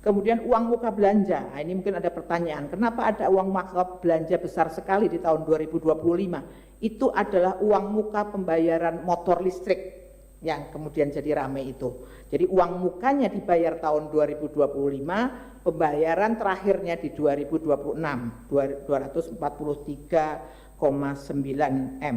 Kemudian uang muka belanja, nah ini mungkin ada pertanyaan, kenapa ada uang muka belanja besar sekali di tahun 2025? Itu adalah uang muka pembayaran motor listrik yang kemudian jadi ramai itu. Jadi uang mukanya dibayar tahun 2025, pembayaran terakhirnya di 2026, 243,9 M.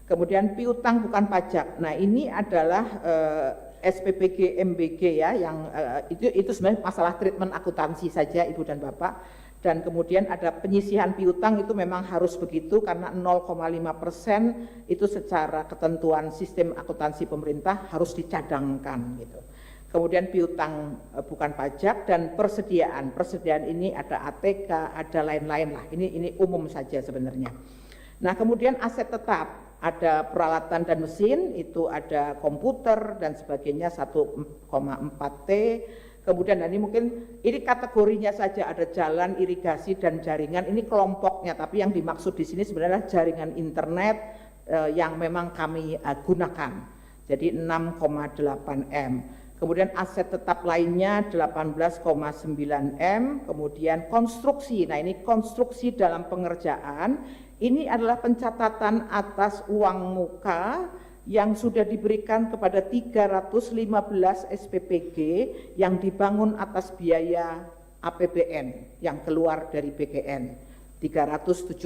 Kemudian piutang bukan pajak, nah ini adalah SPPG MBG ya, yang itu sebenarnya masalah treatment akuntansi saja Ibu dan Bapak. Dan kemudian ada penyisihan piutang, itu memang harus begitu karena 0,5% itu secara ketentuan sistem akuntansi pemerintah harus dicadangkan gitu. Kemudian piutang bukan pajak dan persediaan ini ada ATK, ada lain-lain lah. Ini umum saja sebenarnya. Nah, kemudian aset tetap ada peralatan dan mesin, itu ada komputer dan sebagainya 1,4 T. Kemudian ini mungkin ini kategorinya saja, ada jalan, irigasi dan jaringan, ini kelompoknya, tapi yang dimaksud di sini sebenarnya jaringan internet yang memang kami gunakan. Jadi 6,8 M. Kemudian aset tetap lainnya 18,9 M. Kemudian konstruksi. Nah, ini konstruksi dalam pengerjaan. Ini adalah pencatatan atas uang muka yang sudah diberikan kepada 315 SPPG yang dibangun atas biaya APBN yang keluar dari BKN 375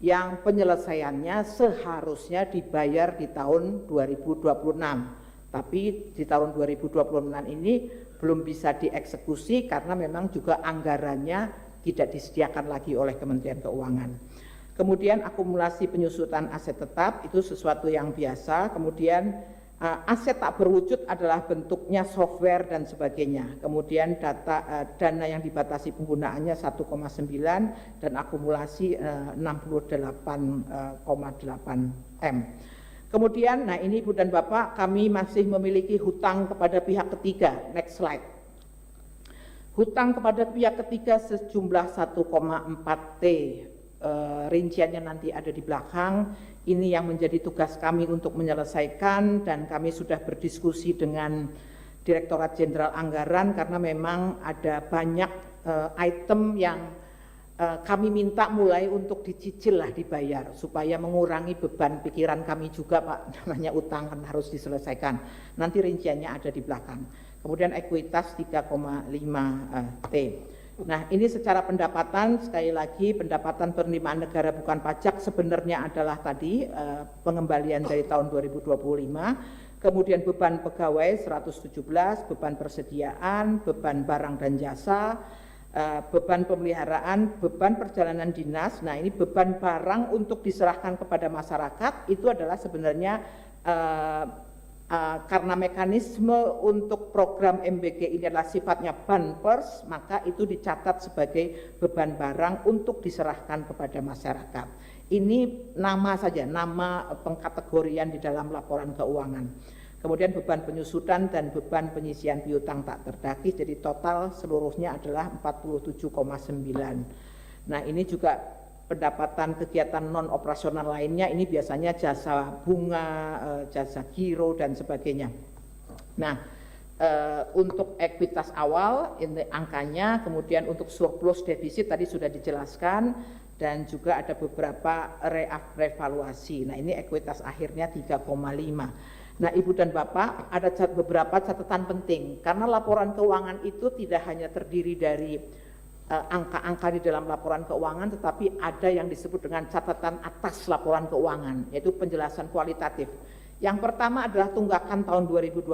yang penyelesaiannya seharusnya dibayar di tahun 2026, tapi di tahun 2026 ini belum bisa dieksekusi karena memang juga anggarannya tidak disediakan lagi oleh Kementerian Keuangan. Kemudian akumulasi penyusutan aset tetap itu sesuatu yang biasa. Kemudian aset tak berwujud adalah bentuknya software dan sebagainya. Kemudian dana yang dibatasi penggunaannya 1,9 dan akumulasi 68,8 M. Kemudian, nah ini Ibu dan Bapak, kami masih memiliki hutang kepada pihak ketiga. Next slide. Hutang kepada pihak ketiga sejumlah 1,4 T. Rinciannya nanti ada di belakang. Ini yang menjadi tugas kami untuk menyelesaikan, dan kami sudah berdiskusi dengan Direktorat Jenderal Anggaran karena memang ada banyak item yang kami minta mulai untuk dicicil lah, dibayar supaya mengurangi beban pikiran kami juga Pak, namanya utang kan harus diselesaikan. Nanti rinciannya ada di belakang. Kemudian ekuitas 3,5 T. Nah, ini secara pendapatan, sekali lagi pendapatan penerimaan negara bukan pajak sebenarnya adalah tadi pengembalian dari tahun 2025, kemudian beban pegawai 117, beban persediaan, beban barang dan jasa, beban pemeliharaan, beban perjalanan dinas. Nah, ini beban barang untuk diserahkan kepada masyarakat itu adalah sebenarnya karena mekanisme untuk program MBG ini adalah sifatnya banpers, maka itu dicatat sebagai beban barang untuk diserahkan kepada masyarakat. Ini nama saja, nama pengkategorian di dalam laporan keuangan. Kemudian beban penyusutan dan beban penyisian piutang tak terdagih, jadi total seluruhnya adalah 47,9. Nah, ini juga pendapatan kegiatan non operasional lainnya, ini biasanya jasa bunga, jasa giro dan sebagainya. Nah, untuk ekuitas awal ini angkanya, kemudian untuk surplus defisit tadi sudah dijelaskan, dan juga ada beberapa revaluasi. Nah, ini ekuitas akhirnya 3,5. Nah, Ibu dan Bapak, ada beberapa catatan penting karena laporan keuangan itu tidak hanya terdiri dari angka-angka di dalam laporan keuangan, tetapi ada yang disebut dengan catatan atas laporan keuangan, yaitu penjelasan kualitatif. Yang pertama adalah tunggakan tahun 2025.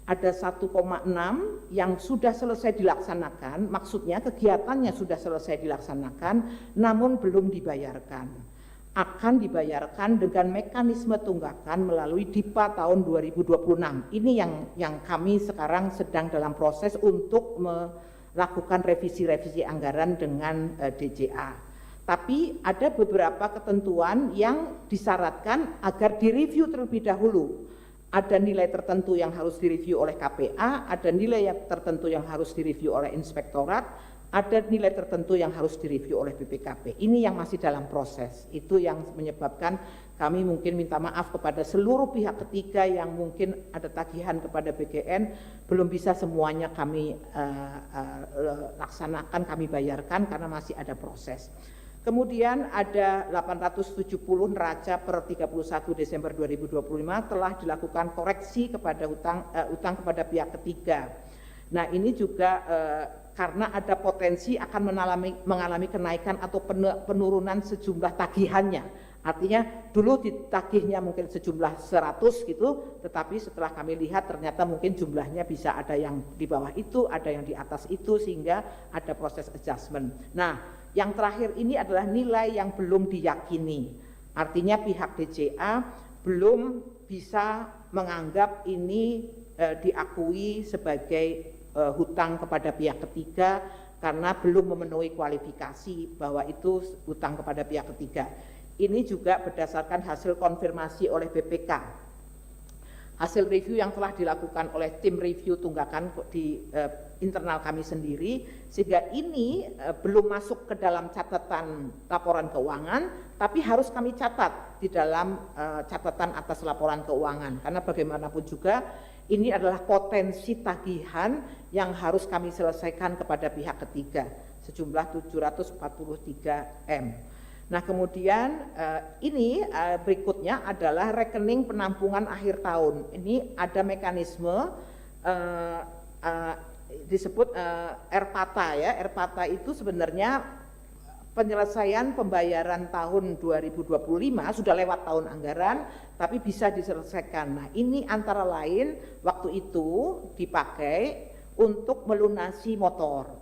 Ada 1,6 yang sudah selesai dilaksanakan, maksudnya kegiatannya sudah selesai dilaksanakan, namun belum dibayarkan. Akan dibayarkan dengan mekanisme tunggakan melalui DIPA tahun 2026. Ini yang kami sekarang sedang dalam proses untuk lakukan revisi-revisi anggaran dengan DJA. Tapi ada beberapa ketentuan yang disyaratkan agar direview terlebih dahulu. Ada nilai tertentu yang harus direview oleh KPA, ada nilai tertentu yang harus direview oleh inspektorat, ada nilai tertentu yang harus direview oleh BPKP. Ini yang masih dalam proses. Itu yang menyebabkan kami mungkin minta maaf kepada seluruh pihak ketiga yang mungkin ada tagihan kepada BGN, belum bisa semuanya kami laksanakan, kami bayarkan karena masih ada proses. Kemudian ada 870 neraca per 31 Desember 2025 telah dilakukan koreksi kepada utang kepada pihak ketiga. Nah, ini juga karena ada potensi akan mengalami kenaikan atau penurunan sejumlah tagihannya. Artinya dulu ditagihnya mungkin sejumlah 100 gitu, tetapi setelah kami lihat ternyata mungkin jumlahnya bisa ada yang di bawah itu, ada yang di atas itu, sehingga ada proses adjustment. Nah, yang terakhir ini adalah nilai yang belum diyakini. Artinya pihak DJA belum bisa menganggap ini diakui sebagai hutang kepada pihak ketiga karena belum memenuhi kualifikasi bahwa itu hutang kepada pihak ketiga. Ini juga berdasarkan hasil konfirmasi oleh BPK. Hasil review yang telah dilakukan oleh tim review tunggakan di internal kami sendiri, sehingga ini belum masuk ke dalam catatan laporan keuangan, tapi harus kami catat di dalam catatan atas laporan keuangan. Karena bagaimanapun juga ini adalah potensi tagihan yang harus kami selesaikan kepada pihak ketiga, sejumlah 743 M. Nah, kemudian ini berikutnya adalah rekening penampungan akhir tahun. Ini ada mekanisme disebut RPATA ya. RPATA itu sebenarnya penyelesaian pembayaran tahun 2025 sudah lewat tahun anggaran, tapi bisa diselesaikan. Nah, ini antara lain waktu itu dipakai untuk melunasi motor,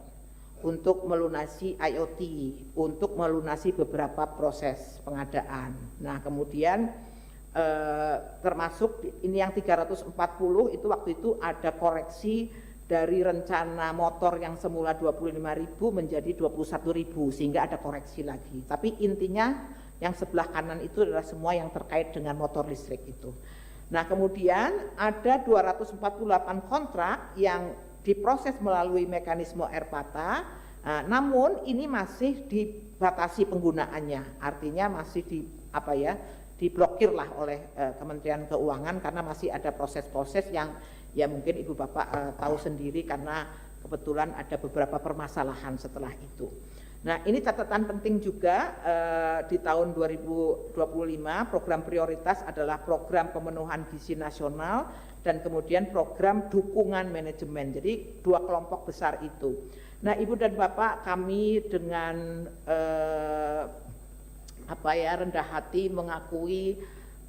untuk melunasi IoT, untuk melunasi beberapa proses pengadaan. Nah, kemudian termasuk ini yang 340 itu waktu itu ada koreksi dari rencana motor yang semula 25.000 menjadi 21.000 sehingga ada koreksi lagi. Tapi intinya yang sebelah kanan itu adalah semua yang terkait dengan motor listrik itu. Nah, kemudian ada 248 kontrak yang diproses melalui mekanisme RPATA, namun ini masih dibatasi penggunaannya, artinya masih diblokir lah oleh Kementerian Keuangan karena masih ada proses-proses yang ya mungkin Ibu Bapak tahu sendiri karena kebetulan ada beberapa permasalahan setelah itu. Nah, ini catatan penting juga di tahun 2025 program prioritas adalah program pemenuhan gizi nasional dan kemudian program dukungan manajemen. Jadi dua kelompok besar itu. Nah, Ibu dan Bapak, kami dengan rendah hati mengakui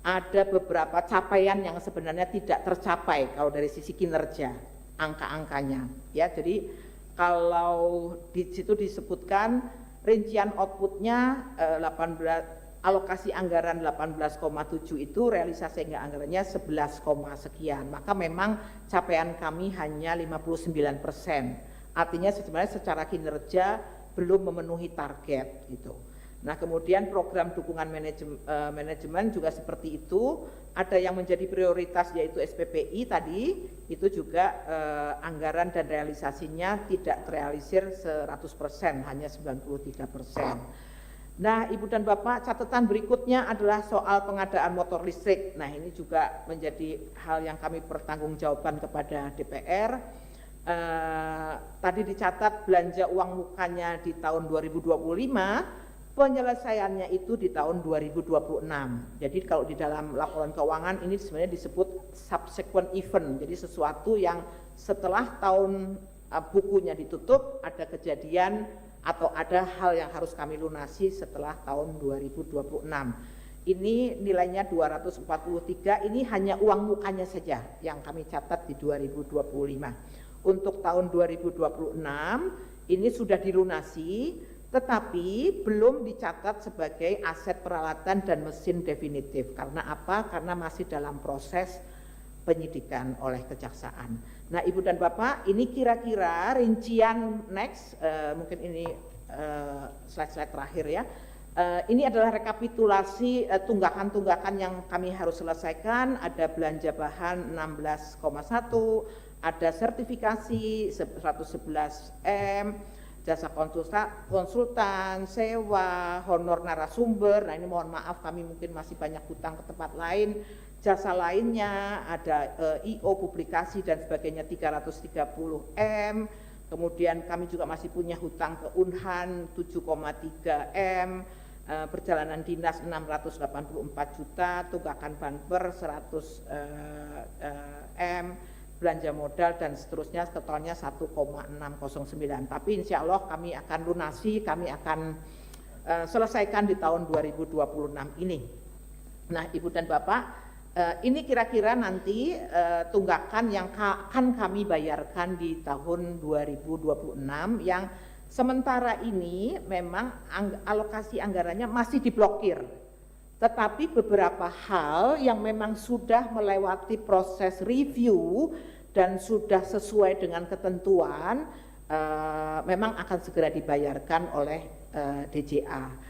ada beberapa capaian yang sebenarnya tidak tercapai kalau dari sisi kinerja, angka-angkanya. Ya, jadi kalau di situ disebutkan rincian outputnya 18, alokasi anggaran 18,7 itu realisasi anggarannya 11, sekian. Maka memang capaian kami hanya 59%. Artinya sebenarnya secara kinerja belum memenuhi target gitu. Nah, kemudian program dukungan manajemen juga seperti itu. Ada yang menjadi prioritas yaitu SPPI tadi, itu juga anggaran dan realisasinya tidak terrealisir 100%, hanya 93%. Nah, Ibu dan Bapak, catatan berikutnya adalah soal pengadaan motor listrik. Nah, ini juga menjadi hal yang kami pertanggungjawabkan kepada DPR. Tadi dicatat belanja uang mukanya di tahun 2025, penyelesaiannya itu di tahun 2026. Jadi kalau di dalam laporan keuangan ini sebenarnya disebut subsequent event. Jadi sesuatu yang setelah tahun bukunya ditutup ada kejadian atau ada hal yang harus kami lunasi setelah tahun 2026. Ini nilainya 243, ini hanya uang mukanya saja yang kami catat di 2025. Untuk tahun 2026 ini sudah dilunasi, tetapi belum dicatat sebagai aset peralatan dan mesin definitif. Karena apa? Karena masih dalam proses penyidikan oleh kejaksaan. Nah, Ibu dan Bapak, ini kira-kira rincian next, mungkin ini slide-slide terakhir ya. Ini adalah rekapitulasi tunggakan-tunggakan yang kami harus selesaikan. Ada belanja bahan 16,1, ada sertifikasi 111 M, jasa konsultan, sewa, honor narasumber. Nah ini mohon maaf kami mungkin masih banyak hutang ke tempat lain. Jasa lainnya ada IO, publikasi dan sebagainya 330 M. Kemudian kami juga masih punya hutang ke Unhan 7,3 M. Perjalanan dinas 684 juta, tunggakan banper 100 M, belanja modal dan seterusnya, totalnya 1,609. Tapi insya Allah kami akan lunasi, kami akan selesaikan di tahun 2026 ini. Nah Ibu dan Bapak, ini kira-kira nanti tunggakan yang akan kami bayarkan di tahun 2026 yang sementara ini memang alokasi anggarannya masih diblokir, tetapi beberapa hal yang memang sudah melewati proses review dan sudah sesuai dengan ketentuan memang akan segera dibayarkan oleh DJA.